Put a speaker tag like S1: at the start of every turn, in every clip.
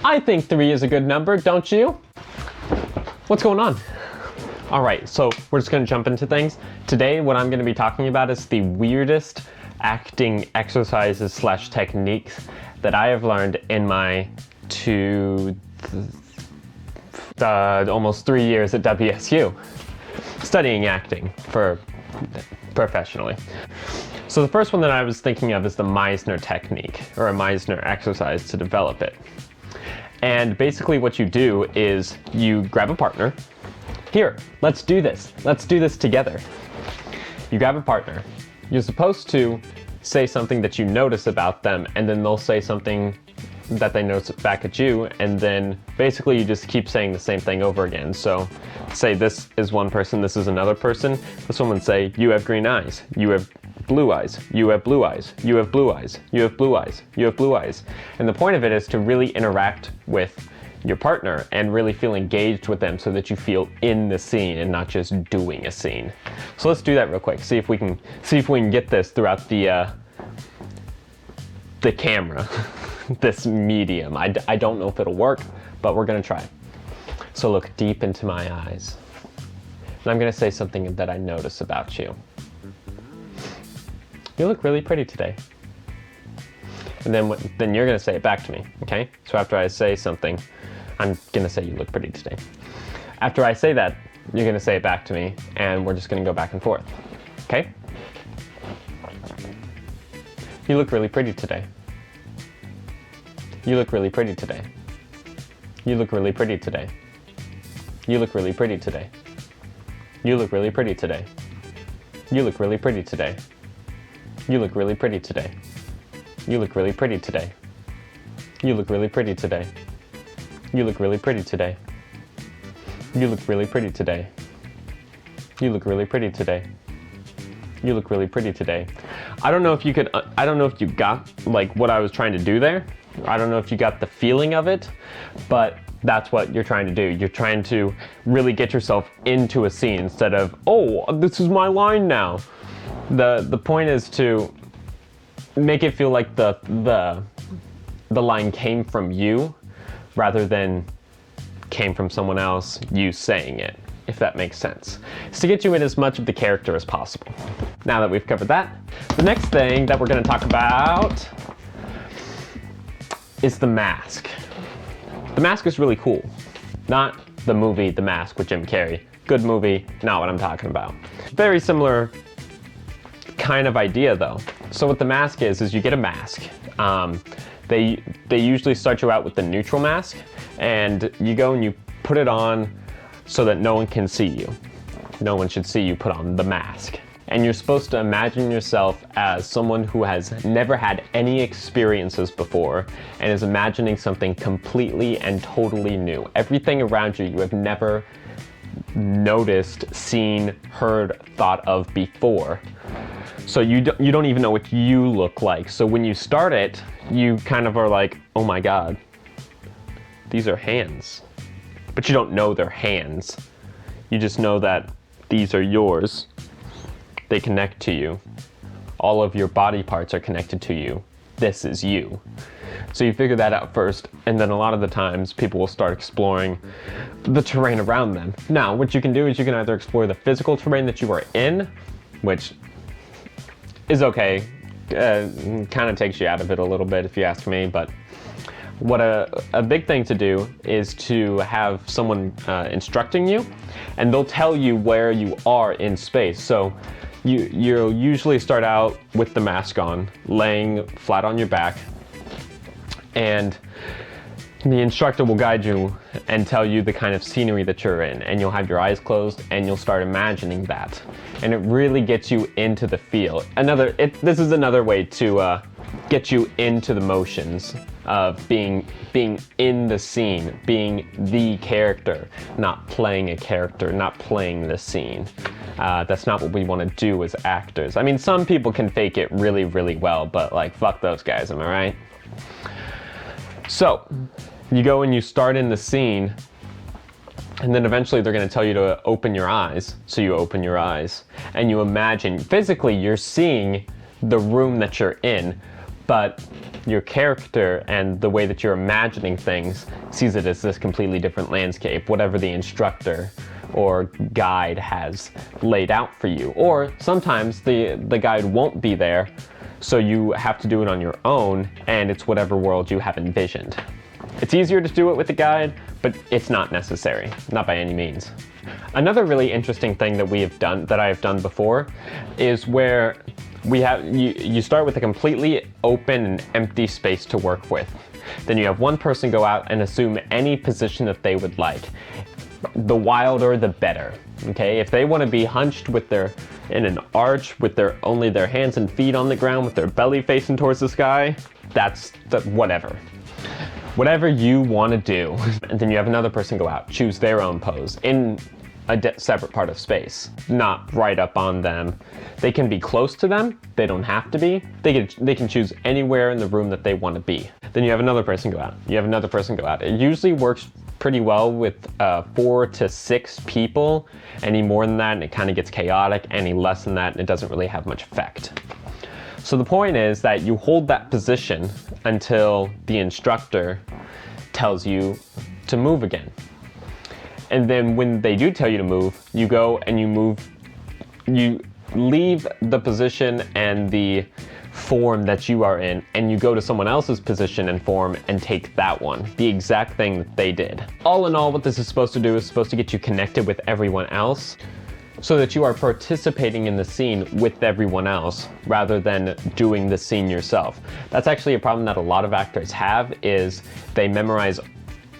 S1: I think 3 is a good number, don't you? What's going on? All right, so we're just gonna jump into things. Today, what I'm gonna be talking about is the weirdest acting exercises slash techniques that I have learned in my almost 3 years at WSU, studying acting professionally. So the first one that I was thinking of is the Meisner technique, or a Meisner exercise to develop it. And basically what you do is you grab a partner. Here, let's do this. Let's do this together. You grab a partner. You're supposed to say something that you notice about them, and then they'll say something that they notice back at you, and then basically you just keep saying the same thing over again. So say this is one person, this is another person. This one would say, you have green eyes, you have blue eyes, you have blue eyes, you have blue eyes, you have blue eyes, you have blue eyes. And the point of it is to really interact with your partner and really feel engaged with them so that you feel in the scene and not just doing a scene. So let's do that real quick. See if we can get this throughout the camera, this medium. I don't know if it'll work, but we're gonna try. So look deep into my eyes. And I'm gonna say something that I notice about you. You look really pretty today. And then you're gonna say it back to me, okay? So after I say something, I'm gonna say you look pretty today. After I say that, you're gonna say it back to me, and we're just gonna go back and forth, okay? You look really pretty today. You look really pretty today. You look really pretty today. You look really pretty today. You look really pretty today. You look really pretty today. You look really pretty today. You look really pretty today. You look really pretty today. You look really pretty today. You look really pretty today. You look really pretty today. You look really pretty today. I don't know if you got like what I was trying to do there. I don't know if you got the feeling of it, but that's what you're trying to do. You're trying to really get yourself into a scene instead of, oh, this is my line now. The point is to make it feel like the line came from you rather than came from someone else, you saying it, if that makes sense. It's to get you in as much of the character as possible. Now that we've covered that, the next thing that we're gonna talk about is the mask. The Mask is really cool. Not the movie The Mask with Jim Carrey. Good movie, not what I'm talking about. Very similar kind of idea though. So what the mask is you get a mask. They usually start you out with the neutral mask, and you go and you put it on so that no one can see you. No one should see you put on the mask. And you're supposed to imagine yourself as someone who has never had any experiences before and is imagining something completely and totally new. Everything around you have never noticed, seen, heard, thought of before. So you don't even know what you look like. So when you start it, you kind of are like, oh my God, these are hands. But you don't know they're hands. You just know that these are yours. They connect to you. All of your body parts are connected to you. This is you. So you figure that out first, and then a lot of the times people will start exploring the terrain around them. Now, what you can do is you can either explore the physical terrain that you are in, which is okay. Kind of takes you out of it a little bit if you ask me, but what a big thing to do is to have someone instructing you, and they'll tell you where you are in space. So you'll usually start out with the mask on, laying flat on your back, and the instructor will guide you and tell you the kind of scenery that you're in, and you'll have your eyes closed and you'll start imagining that. And it really gets you into the feel. This is another way to get you into the motions of being in the scene, being the character, not playing a character, not playing the scene. That's not what we want to do as actors. I mean, some people can fake it really, really well, but like, fuck those guys, am I right? So, you go and you start in the scene, and then eventually they're going to tell you to open your eyes. So you open your eyes, and you imagine, physically you're seeing the room that you're in, but your character and the way that you're imagining things sees it as this completely different landscape, whatever the instructor or guide has laid out for you. Or sometimes the guide won't be there, so you have to do it on your own, and it's whatever world you have envisioned. It's easier to do it with a guide, but it's not necessary, not by any means. Another really interesting thing that I have done before is where you start with a completely open and empty space to work with. Then you have one person go out and assume any position that they would like. The wilder, the better. Okay, if they want to be hunched in an arch with only their hands and feet on the ground with their belly facing towards the sky, that's whatever. Whatever you want to do. And then you have another person go out, choose their own pose in a separate part of space, not right up on them. They can be close to them, they don't have to be. They can choose anywhere in the room that they want to be. Then you have another person go out, you have another person go out. It usually works pretty well with 4 to 6 people. Any more than that, and it kind of gets chaotic. Any less than that, and it doesn't really have much effect. So the point is that you hold that position until the instructor tells you to move again. And then when they do tell you to move, you go and you leave the position and the form that you are in, and you go to someone else's position and form and take that one, the exact thing that they did. All in all, what this is supposed to do is supposed to get you connected with everyone else so that you are participating in the scene with everyone else rather than doing the scene yourself. That's actually a problem that a lot of actors have, is they memorize,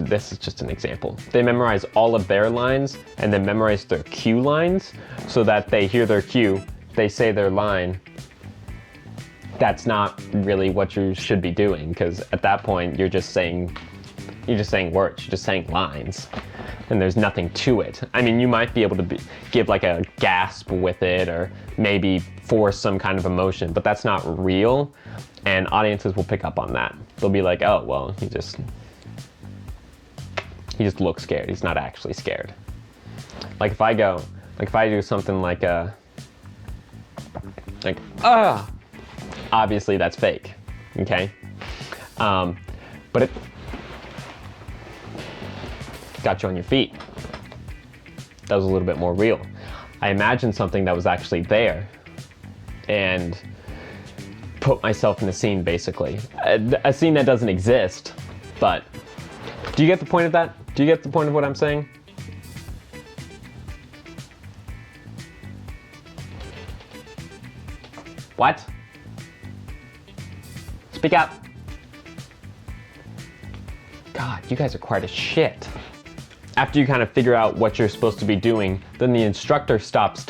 S1: this is just an example, they memorize all of their lines and then memorize their cue lines so that they hear their cue, they say their line. That's not really what you should be doing, because at that point you're just saying words, you're just saying lines, and there's nothing to it. I mean, you might be able to give like a gasp with it, or maybe force some kind of emotion, but that's not real, and audiences will pick up on that. They'll be like, oh, well, he just looks scared. He's not actually scared. Like if I do something like obviously that's fake, okay? But it got you on your feet. That was a little bit more real. I imagined something that was actually there and put myself in a scene, basically. A scene that doesn't exist, but do you get the point of that? Do you get the point of what I'm saying? What? Speak up. God, you guys are quiet as shit. After you kind of figure out what you're supposed to be doing, then the instructor stops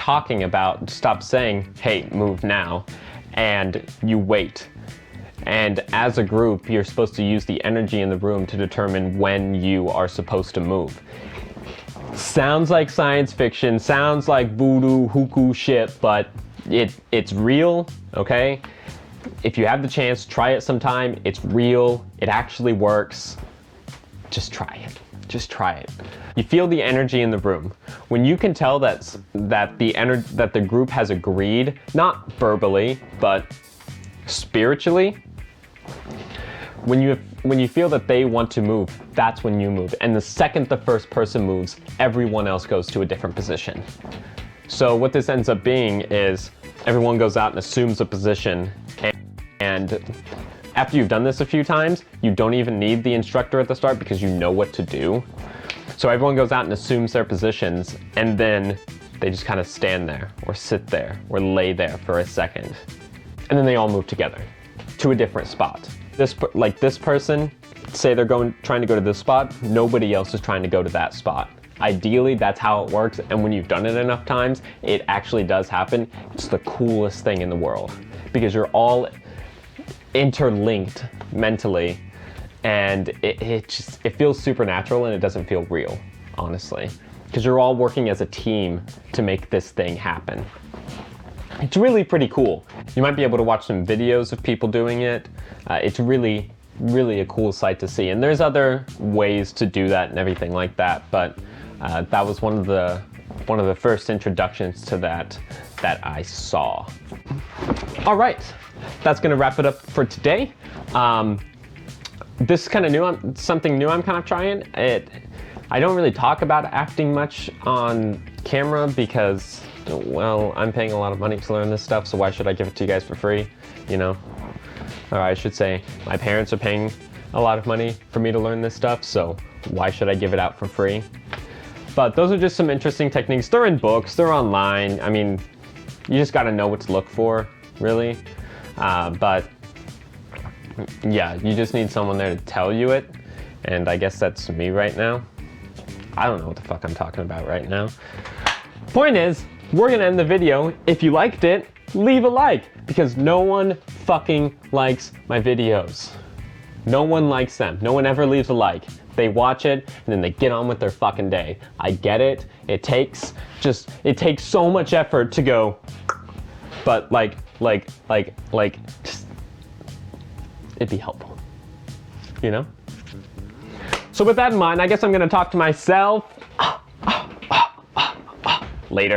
S1: saying, hey, move now, and you wait. And as a group, you're supposed to use the energy in the room to determine when you are supposed to move. Sounds like science fiction, sounds like voodoo, hookoo shit, but it's real, okay? If you have the chance, try it sometime. It's real, it actually works. Just try it. Just try it. You feel the energy in the room. When you can tell that the group has agreed, not verbally, but spiritually, when you feel that they want to move, that's when you move. And the second the first person moves, everyone else goes to a different position. So what this ends up being is everyone goes out and assumes a position, and after you've done this a few times, you don't even need the instructor at the start because you know what to do. So everyone goes out and assumes their positions, and then they just kind of stand there or sit there or lay there for a second. And then they all move together to a different spot. This person, say they're trying to go to this spot, nobody else is trying to go to that spot. Ideally, that's how it works, and when you've done it enough times, it actually does happen. It's the coolest thing in the world because you're all interlinked mentally, and it feels supernatural, and it doesn't feel real, honestly, because you're all working as a team to make this thing happen. It's really pretty cool. You might be able to watch some videos of people doing it. It's really a cool sight to see, and there's other ways to do that and everything like that, but that was one of the one of the first introductions to that I saw. All right, that's gonna wrap it up for today. This is kind of new, something new I'm kind of trying. I don't really talk about acting much on camera because, well, I'm paying a lot of money to learn this stuff, so why should I give it to you guys for free, you know? Or I should say, my parents are paying a lot of money for me to learn this stuff, so why should I give it out for free? But those are just some interesting techniques. They're in books, they're online. I mean, you just gotta know what to look for, really. But yeah, you just need someone there to tell you it, and I guess that's me right now. I don't know what the fuck I'm talking about right now. Point is, we're gonna end the video. If you liked it, leave a like, because no one fucking likes my videos. No one likes them. No one ever leaves a like. They watch it and then they get on with their fucking day. I get it. It takes so much effort to go, but just, it'd be helpful, you know? So with that in mind, I guess I'm gonna talk to myself later.